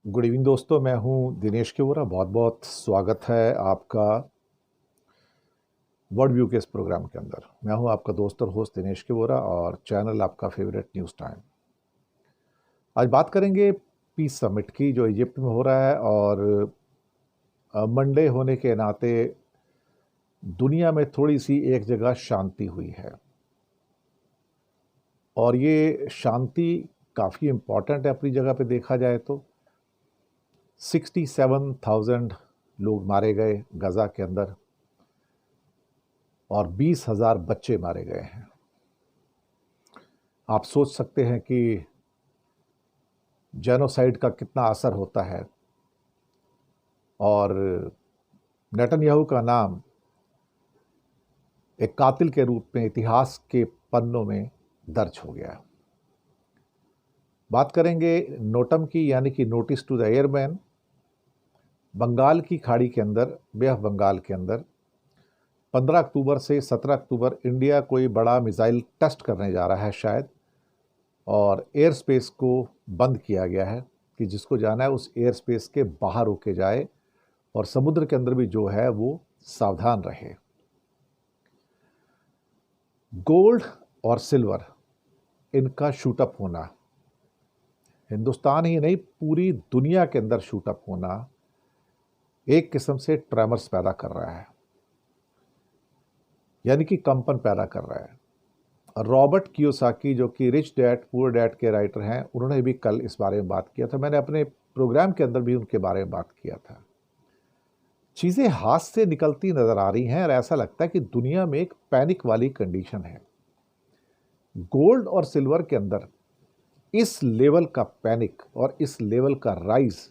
Good evening दोस्तों, मैं हूं दिनेश केवरा। बहुत बहुत स्वागत है आपका वर्ल्ड व्यू के इस प्रोग्राम के अंदर। मैं हूं आपका दोस्त और होस्ट दिनेश केवरा और चैनल आपका फेवरेट न्यूज़ टाइम। आज बात करेंगे पीस समिट की जो इजिप्ट में हो रहा है, और मंडे होने के नाते दुनिया में थोड़ी सी एक जगह शांति हुई है, और ये शांति काफ़ी इम्पॉर्टेंट है अपनी जगह पे देखा जाए तो। 67,000 लोग मारे गए गजा के अंदर और 20,000 बच्चे मारे गए हैं। आप सोच सकते हैं कि जेनोसाइड का कितना असर होता है, और नेतन्याहू का नाम एक कातिल के रूप में इतिहास के पन्नों में दर्ज हो गया। बात करेंगे नोटम की, यानी कि notice to the airman. Bengal की खाड़ी के अंदर, बे ऑफ बंगाल के अंदर 15 अक्टूबर से 17 अक्टूबर इंडिया कोई बड़ा मिसाइल टेस्ट करने जा रहा है शायद, और एयर स्पेस को बंद किया गया है कि जिसको जाना है उस एयर स्पेस के बाहर होके जाए, और समुद्र के अंदर भी जो है वो सावधान रहे। गोल्ड और सिल्वर, इनका शूटअप होना, हिंदुस्तान ही नहीं पूरी दुनिया के अंदर शूटअप होना एक किस्म से ट्रेमर्स पैदा कर रहा है, यानी कि कंपन पैदा कर रहा है। रॉबर्ट कियोसाकी, जो कि रिच डैड पुअर डैड के राइटर हैं, उन्होंने भी कल इस बारे में बात किया था। मैंने अपने प्रोग्राम के अंदर भी उनके बारे में बात किया था। चीज़ें हाथ से निकलती नज़र आ रही हैं और ऐसा लगता है कि दुनिया में एक पैनिक वाली कंडीशन है। गोल्ड और सिल्वर के अंदर इस लेवल का पैनिक और इस लेवल का राइज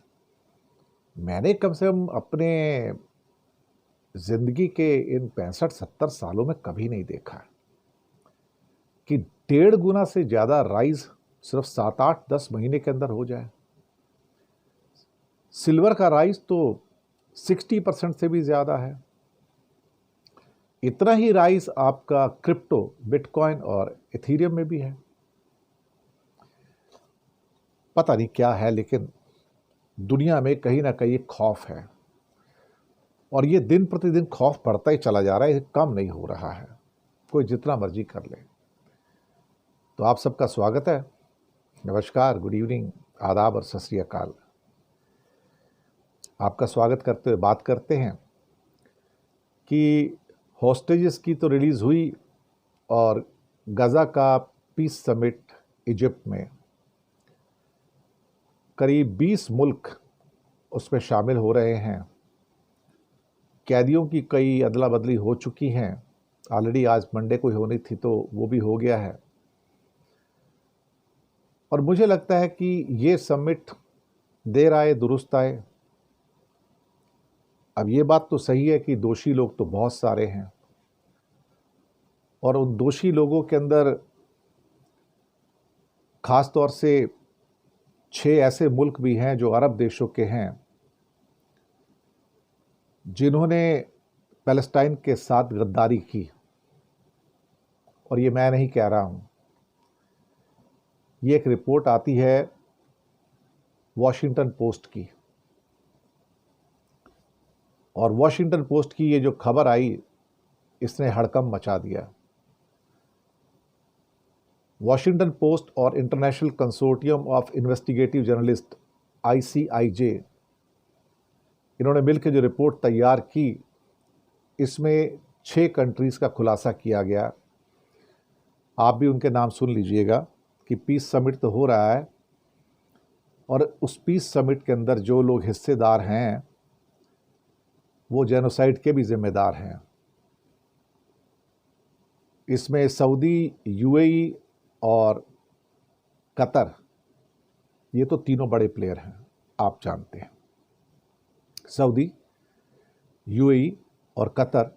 मैंने कम से कम अपने ज़िंदगी के इन 65-70 सालों में कभी नहीं देखा, कि 1.5 गुना से ज़्यादा राइज सिर्फ 7-8-10 महीने के अंदर हो जाए। सिल्वर का राइज तो 60% से भी ज़्यादा है। इतना ही राइज आपका क्रिप्टो, बिटकॉइन और इथेरियम में भी है। पता नहीं क्या है, लेकिन दुनिया में कहीं ना कहीं खौफ है, और ये दिन प्रतिदिन खौफ बढ़ता ही चला जा रहा है, कम नहीं हो रहा है, कोई जितना मर्जी कर ले। तो आप सबका स्वागत है। नमस्कार, गुड इवनिंग, आदाब और सत श्री अकाल। आपका स्वागत करते हुए बात करते हैं कि हॉस्टेजेस की तो रिलीज़ हुई, और गज़ा का पीस समिट इजिप्ट में करीब 20 मुल्क उसमें शामिल हो रहे हैं। कैदियों की कई अदला बदली हो चुकी हैं ऑलरेडी, आज मंडे को होनी थी तो वो भी हो गया है। और मुझे लगता है कि ये समिट देर आए दुरुस्त आए। अब ये बात तो सही है कि दोषी लोग तो बहुत सारे हैं, और उन दोषी लोगों के अंदर ख़ास तौर से 6 ऐसे मुल्क भी हैं जो अरब देशों के हैं, जिन्होंने पैलेस्टाइन के साथ गद्दारी की। और ये मैं नहीं कह रहा हूँ, ये एक रिपोर्ट आती है वॉशिंगटन पोस्ट की, और वॉशिंगटन पोस्ट की ये जो खबर आई, इसने हड़कंप मचा दिया। वॉशिंगटन पोस्ट और international consortium of investigative journalist ICIJ, इन्होंने मिलकर जो रिपोर्ट तैयार की, इसमें 6 कंट्रीज़ का खुलासा किया गया। आप भी उनके नाम सुन लीजिएगा कि पीस समिट तो हो रहा है, और उस पीस समिट के अंदर जो लोग हिस्सेदार हैं वो जेनोसाइड के भी जिम्मेदार हैं। इसमें सऊदी, UAE और कतर, ये तो तीनों बड़े प्लेयर हैं, आप जानते हैं। सऊदी, UAE और कतर,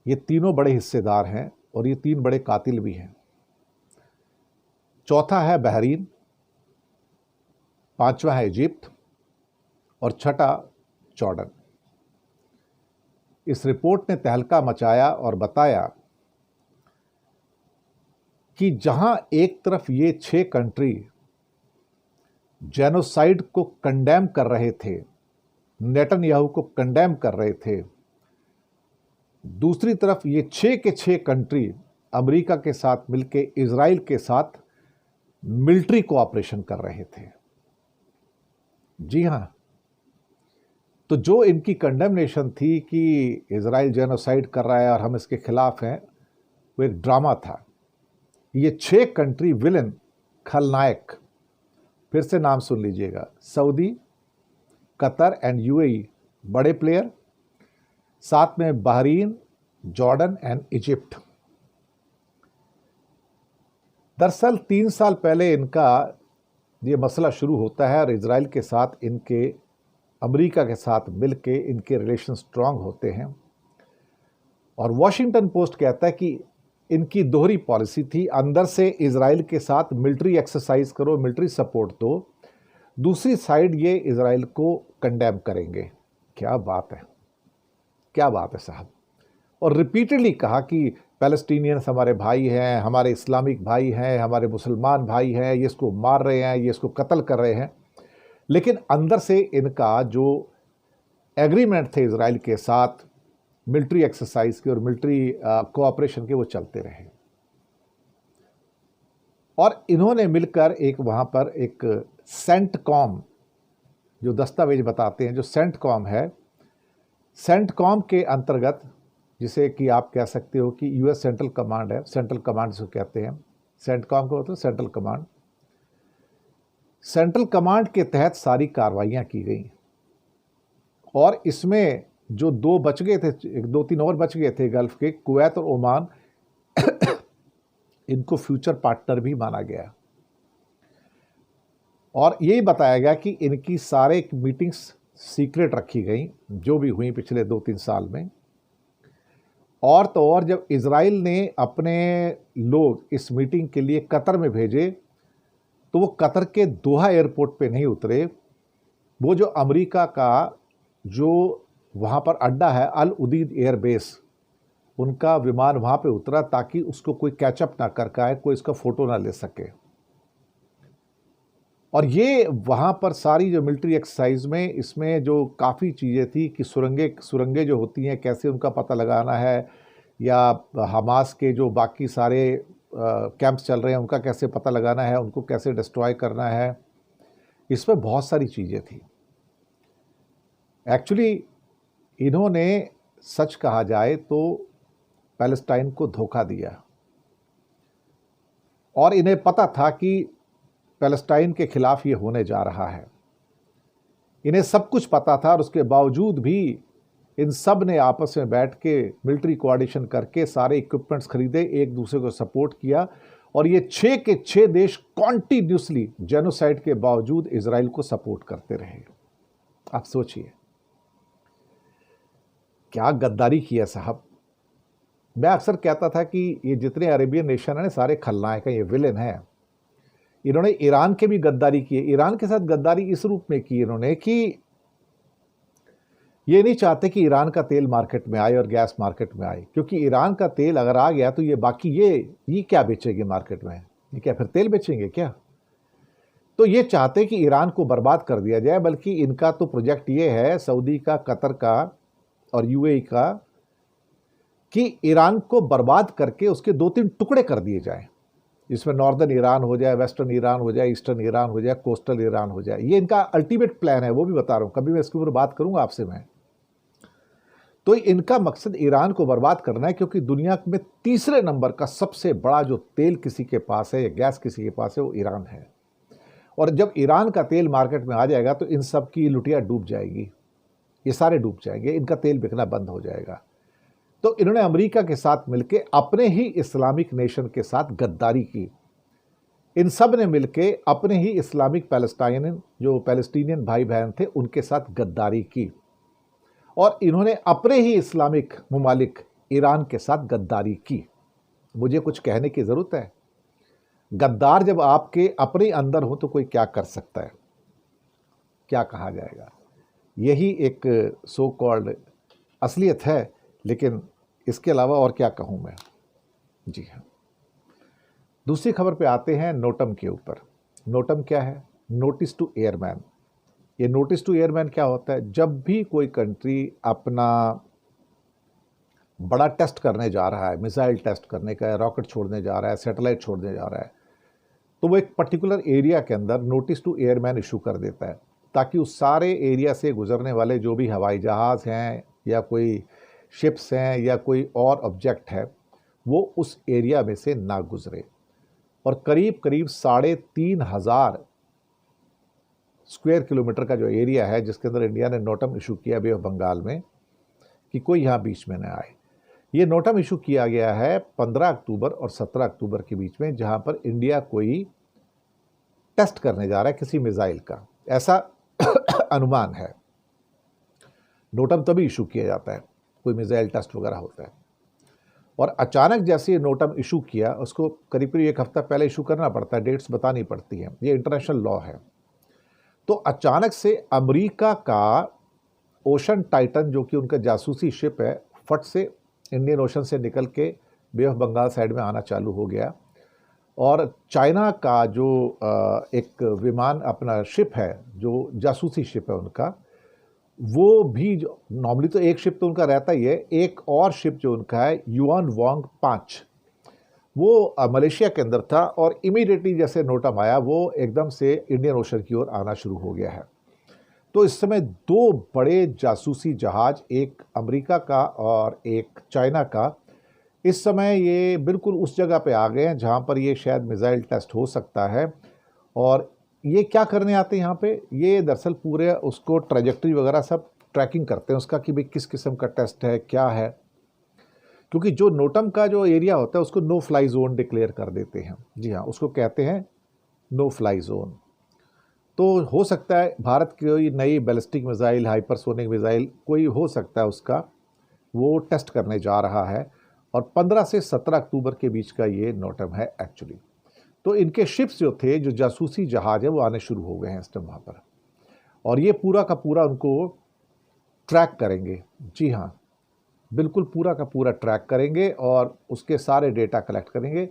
ये तीनों बड़े हिस्सेदार हैं, और ये 3 बड़े कातिल भी हैं। चौथा है बहरीन, 5वां है इजिप्ट, और छठा जॉर्डन। इस रिपोर्ट ने तहलका मचाया और बताया कि जहां एक तरफ ये 6 कंट्री जेनोसाइड को कंडेम कर रहे थे, नेतन्याहू को कंडेम कर रहे थे, दूसरी तरफ ये 6 के 6 कंट्री अमेरिका के साथ मिलके इजराइल के साथ मिलिट्री कोऑपरेशन कर रहे थे। जी हां, तो जो इनकी कंडेमनेशन थी कि इजराइल जेनोसाइड कर रहा है और हम इसके खिलाफ हैं, वो एक ड्रामा था। ये 6 कंट्री विलन, खलनायक, फिर से नाम सुन लीजिएगा, सऊदी, कतर एंड यूएई बड़े प्लेयर, साथ में बहरीन, जॉर्डन एंड इजिप्ट। दरअसल 3 साल पहले इनका ये मसला शुरू होता है और इजराइल के साथ इनके, अमेरिका के साथ मिलके इनके रिलेशन स्ट्रांग होते हैं। और वॉशिंगटन पोस्ट कहता है कि इनकी दोहरी पॉलिसी थी, अंदर से इजराइल के साथ मिलिट्री एक्सरसाइज करो, मिलिट्री सपोर्ट दो, दूसरी साइड ये इजराइल को कंडेम करेंगे। क्या बात है, क्या बात है साहब। और रिपीटेडली कहा कि पैलेस्टीनियंस हमारे भाई हैं, हमारे इस्लामिक भाई हैं, हमारे मुसलमान भाई हैं, ये इसको मार रहे हैं, ये इसको कत्ल कर रहे हैं। लेकिन अंदर से इनका जो एग्रीमेंट थे इजराइल के साथ मिलिट्री एक्सरसाइज के और मिलिट्री कोऑपरेशन के, वो चलते रहे। और इन्होंने मिलकर एक वहाँ पर एक सेंटकॉम, जो दस्तावेज बताते हैं, जो सेंटकॉम है, सेंटकॉम के अंतर्गत, जिसे कि आप कह सकते हो कि यूएस सेंट्रल कमांड है, सेंट्रल कमांड जिसको कहते हैं, सेंटकॉम को मतलब सेंट्रल कमांड, सेंट्रल कमांड के तहत सारी कार्रवाइयाँ की गई। और इसमें जो 2 बच गए थे, 2-3 और बच गए थे गल्फ के, कुवैत और ओमान, इनको फ्यूचर पार्टनर भी माना गया। और यही बताया गया कि इनकी सारे मीटिंग्स सीक्रेट रखी गई जो भी हुई पिछले 2-3 साल में। और तो और जब इजराइल ने अपने लोग इस मीटिंग के लिए कतर में भेजे, तो वो कतर के दोहा एयरपोर्ट पे नहीं उतरे, वो जो अमेरिका का जो वहाँ पर अड्डा है अल उदीद एयरबेस, उनका विमान वहाँ पे उतरा ताकि उसको कोई कैचअप ना कर पाए, कोई इसका फ़ोटो ना ले सके। और ये वहाँ पर सारी जो मिलिट्री एक्सरसाइज में, इसमें जो काफ़ी चीज़ें थी कि सुरंगें जो होती हैं कैसे उनका पता लगाना है, या हमास के जो बाकी सारे कैंप्स चल रहे हैं उनका कैसे पता लगाना है, उनको कैसे डिस्ट्रॉय करना है, इसमें बहुत सारी चीज़ें थी। एक्चुअली इन्होंने, सच कहा जाए तो, पैलेस्टाइन को धोखा दिया। और इन्हें पता था कि पैलेस्टाइन के खिलाफ ये होने जा रहा है, इन्हें सब कुछ पता था। और उसके बावजूद भी इन सब ने आपस में बैठ के मिलिट्री कोऑर्डिनेशन करके सारे इक्विपमेंट्स खरीदे, एक दूसरे को सपोर्ट किया। और ये 6 के 6 देश कॉन्टिन्यूसली जेनोसाइड के बावजूद इजराइल को सपोर्ट करते रहे। आप सोचिए क्या गद्दारी किया साहब। मैं अक्सर कहता था कि ये जितने अरेबियन नेशन हैं सारे खलनायक हैं, ये विलेन हैं। इन्होंने ईरान के भी गद्दारी किए। ईरान के साथ गद्दारी इस रूप में की इन्होंने कि ये नहीं चाहते कि ईरान का तेल मार्केट में आए और गैस मार्केट में आए, क्योंकि ईरान का तेल अगर आ गया तो ये बाकी ये क्या बेचेंगे मार्केट में, ये क्या फिर तेल बेचेंगे क्या। तो ये चाहते कि ईरान को बर्बाद कर दिया जाए। बल्कि इनका तो प्रोजेक्ट ये है, सऊदी का, कतर का और यूएई का, कि ईरान को बर्बाद करके उसके 2-3 टुकड़े कर दिए जाएं, जिसमें नॉर्दर्न ईरान हो जाए, वेस्टर्न ईरान हो जाए, ईस्टर्न ईरान हो जाए, कोस्टल ईरान हो जाए। ये इनका अल्टीमेट प्लान है, वो भी बता रहा हूँ, कभी मैं इसके ऊपर बात करूँगा आपसे मैं। तो इनका मकसद ईरान को बर्बाद करना है, क्योंकि दुनिया में तीसरे नंबर का सबसे बड़ा जो तेल किसी के पास है या गैस किसी के पास है, वो ईरान है। और जब ईरान का तेल मार्केट में आ जाएगा तो इन सब की लुटिया डूब जाएगी, ये सारे डूब जाएंगे, इनका तेल बिकना बंद हो जाएगा। तो इन्होंने अमेरिका के साथ मिलकर अपने ही इस्लामिक नेशन के साथ गद्दारी की। इन सब ने मिलकर अपने ही इस्लामिक पैलेस्टीनियन भाई बहन थे उनके साथ गद्दारी की। और इन्होंने अपने ही इस्लामिक मुमालिक ईरान के साथ गद्दारी की। मुझे कुछ कहने की ज़रूरत है? गद्दार जब आपके अपने अंदर हो तो कोई क्या कर सकता है, क्या कहा जाएगा। यही एक सो कॉल्ड असलियत है, लेकिन इसके अलावा और क्या कहूँ मैं। जी हाँ, दूसरी खबर पे आते हैं, नोटम के ऊपर। नोटम क्या है? Notice to airman. ये नोटिस टू एयरमैन क्या होता है? जब भी कोई कंट्री अपना बड़ा टेस्ट करने जा रहा है, मिसाइल टेस्ट करने का, रॉकेट छोड़ने जा रहा है, सैटेलाइट छोड़ने जा रहा है, तो वो एक पर्टिकुलर एरिया के अंदर नोटिस टू एयरमैन इशू कर देता है, ताकि उस सारे एरिया से गुजरने वाले जो भी हवाई जहाज़ हैं या कोई शिप्स हैं या कोई और ऑब्जेक्ट है, वो उस एरिया में से ना गुजरे। और करीब करीब 3,500 स्क्वायर किलोमीटर का जो एरिया है, जिसके अंदर इंडिया ने नोटम इशू किया बे ऑफ बंगाल में, कि कोई यहाँ बीच में न आए। ये नोटम इशू किया गया है 15 अक्टूबर और 17 अक्टूबर के बीच में, जहाँ पर इंडिया कोई टेस्ट करने जा रहा है किसी मिसाइल का, ऐसा अनुमान है। नोटम तभी इशू किया जाता है, कोई मिसाइल टेस्ट वगैरह होता है। और अचानक जैसे ये नोटम इशू किया, उसको करीब करीब 1 हफ्ता पहले इशू करना पड़ता है, डेट्स बतानी पड़ती हैं, ये इंटरनेशनल लॉ है। तो अचानक से अमेरिका का ओशन टाइटन, जो कि उनका जासूसी शिप है, फट से इंडियन ओशन से निकल के बे ऑफ बंगाल साइड में आना चालू हो गया। और चाइना का जो एक विमान अपना शिप है, जो जासूसी शिप है उनका, वो भी नॉर्मली तो एक शिप तो उनका रहता ही है, एक और शिप जो उनका है युआन वांग 5, वो मलेशिया के अंदर था। और इमीडिएटली जैसे नोटम आया, वो एकदम से इंडियन ओशन की ओर आना शुरू हो गया है। तो इस समय 2 बड़े जासूसी जहाज, एक अमेरिका का और एक चाइना का, इस समय ये बिल्कुल उस जगह पे आ गए हैं जहाँ पर ये शायद मिसाइल टेस्ट हो सकता है। और ये क्या करने आते हैं यहाँ पे? ये दरअसल पूरे उसको ट्रैजेक्टरी वगैरह सब ट्रैकिंग करते हैं उसका, कि भाई किस किस्म का टेस्ट है, क्या है। क्योंकि जो नोटम का जो एरिया होता है उसको नो फ्लाई जोन डिक्लेयर कर देते हैं। जी हाँ, उसको कहते हैं नो फ्लाई जोन। तो हो सकता है भारत की कोई नई बैलिस्टिक मिसाइल, हाइपरसोनिक मिसाइल कोई हो सकता है, उसका वो टेस्ट करने जा रहा है। और 15 से 17 अक्टूबर के बीच का ये नोटम है एक्चुअली। तो इनके शिप्स जो थे, जो जासूसी जहाज है, वो आने शुरू हो गए हैं इस टाइम वहाँ पर। और ये पूरा का पूरा उनको ट्रैक करेंगे। जी हाँ, बिल्कुल पूरा का पूरा ट्रैक करेंगे और उसके सारे डेटा कलेक्ट करेंगे।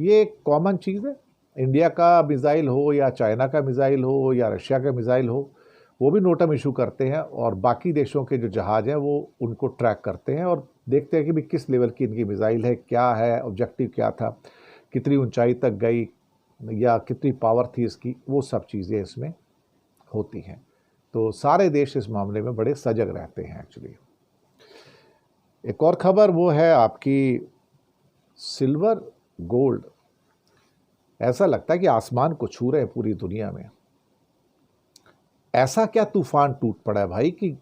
ये एक कॉमन चीज़ है, इंडिया का मिसाइल हो या चाइना का मिसाइल हो या रशिया का मिसाइल हो, वो भी नोटम इशू करते हैं। और बाकी देशों के जो जहाज़ हैं वो उनको ट्रैक करते हैं और देखते हैं कि भी किस लेवल की इनकी मिसाइल है, क्या है, ऑब्जेक्टिव क्या था, कितनी ऊंचाई तक गई या कितनी पावर थी इसकी, वो सब चीज़ें इसमें होती हैं। तो सारे देश इस मामले में बड़े सजग रहते हैं एक्चुअली। एक और खबर वो है आपकी सिल्वर गोल्ड। ऐसा लगता है कि आसमान को छू रहे हैं पूरी दुनिया में। ऐसा क्या तूफान टूट पड़ा है भाई कि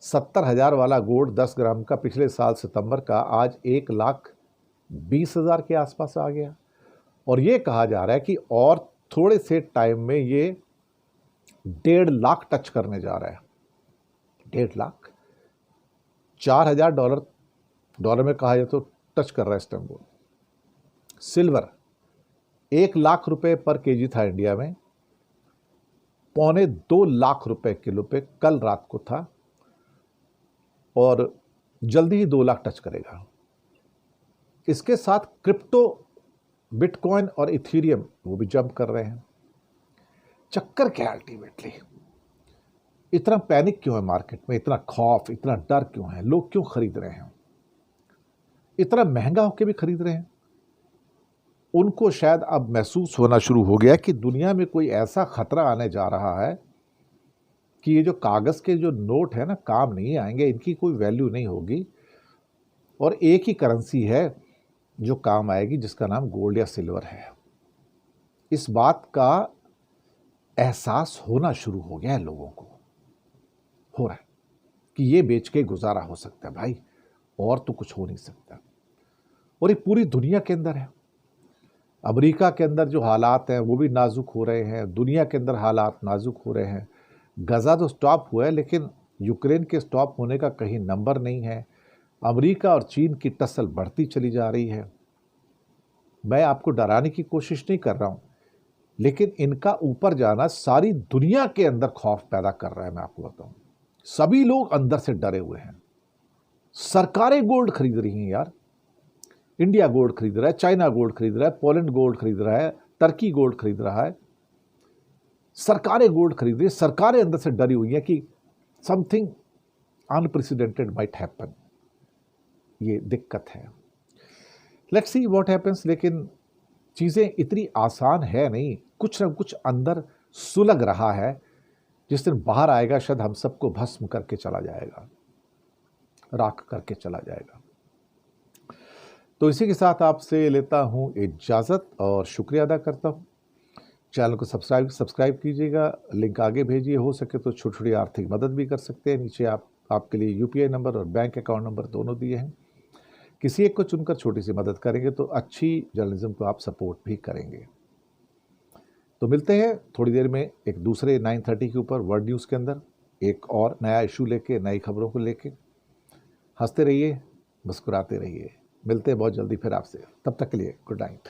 70,000 वाला गोल्ड 10 ग्राम का पिछले साल सितंबर का आज 1,20,000 के आसपास आ गया। और ये कहा जा रहा है कि और थोड़े से टाइम में ये 1.5 लाख टच करने जा रहा है। 1.5 लाख, $4,000 डॉलर में कहा जाए तो टच कर रहा है इस टाइम वो। सिल्वर 1 लाख रुपए पर केजी था इंडिया में, 2.25 लाख रुपए किलो पे कल रात को था और जल्दी ही 2 लाख टच करेगा। इसके साथ क्रिप्टो, बिटकॉइन और इथीरियम वो भी जंप कर रहे हैं। चक्कर क्या अल्टीमेटली? इतना पैनिक क्यों है मार्केट में, इतना खौफ, इतना डर क्यों है? लोग क्यों खरीद रहे हैं? इतना महंगा होकर भी खरीद रहे हैं। उनको शायद अब महसूस होना शुरू हो गया कि दुनिया में कोई ऐसा खतरा आने जा रहा है कि ये जो कागज़ के जो नोट है ना, काम नहीं आएंगे, इनकी कोई वैल्यू नहीं होगी। और एक ही करेंसी है जो काम आएगी, जिसका नाम गोल्ड या सिल्वर है। इस बात का एहसास होना शुरू हो गया है लोगों को, हो रहा है कि ये बेच के गुजारा हो सकता है भाई, और तो कुछ हो नहीं सकता। और ये पूरी दुनिया के अंदर है। अमेरिका के अंदर जो हालात हैं वो भी नाजुक हो रहे हैं, दुनिया के अंदर हालात नाजुक हो रहे हैं। गज़ा तो स्टॉप हुआ है, लेकिन यूक्रेन के स्टॉप होने का कहीं नंबर नहीं है। अमेरिका और चीन की टसल बढ़ती चली जा रही है। मैं आपको डराने की कोशिश नहीं कर रहा हूँ, लेकिन इनका ऊपर जाना सारी दुनिया के अंदर खौफ पैदा कर रहा है। मैं आपको बताऊँ, सभी लोग अंदर से डरे हुए हैं। सरकारें गोल्ड खरीद रही हैं यार। इंडिया गोल्ड खरीद रहा है, चाइना गोल्ड खरीद रहा है, पोलैंड गोल्ड खरीद रहा है, टर्की गोल्ड खरीद रहा है। सरकारें गोल्ड खरीद रही, सरकारें अंदर से डरी हुई हैं कि समथिंग अनप्रेसिडेंटेड माइट हैपन। ये दिक्कत है। Let's see what happens. लेकिन चीज़ें इतनी आसान है नहीं, कुछ ना कुछ अंदर सुलग रहा है। जिस दिन बाहर आएगा शायद हम सबको भस्म करके चला जाएगा, राख करके चला जाएगा। तो इसी के साथ आपसे लेता हूं इजाज़त और शुक्रिया अदा करता हूं। चैनल को सब्सक्राइब कीजिएगा, लिंक आगे भेजिए, हो सके तो छोटी छोटी आर्थिक मदद भी कर सकते हैं। नीचे आपके लिए यूपीआई नंबर और बैंक अकाउंट नंबर दोनों दिए हैं। किसी एक को चुनकर छोटी सी मदद करेंगे तो अच्छी जर्नलिज्म को आप सपोर्ट भी करेंगे। तो मिलते हैं थोड़ी देर में एक दूसरे 9:30 के ऊपर वर्ल्ड न्यूज़ के अंदर, एक और नया इशू लेके, नई खबरों को लेके। हंसते रहिए, मुस्कुराते रहिए। मिलते हैं बहुत जल्दी फिर आपसे। तब तक के लिए गुड नाइट।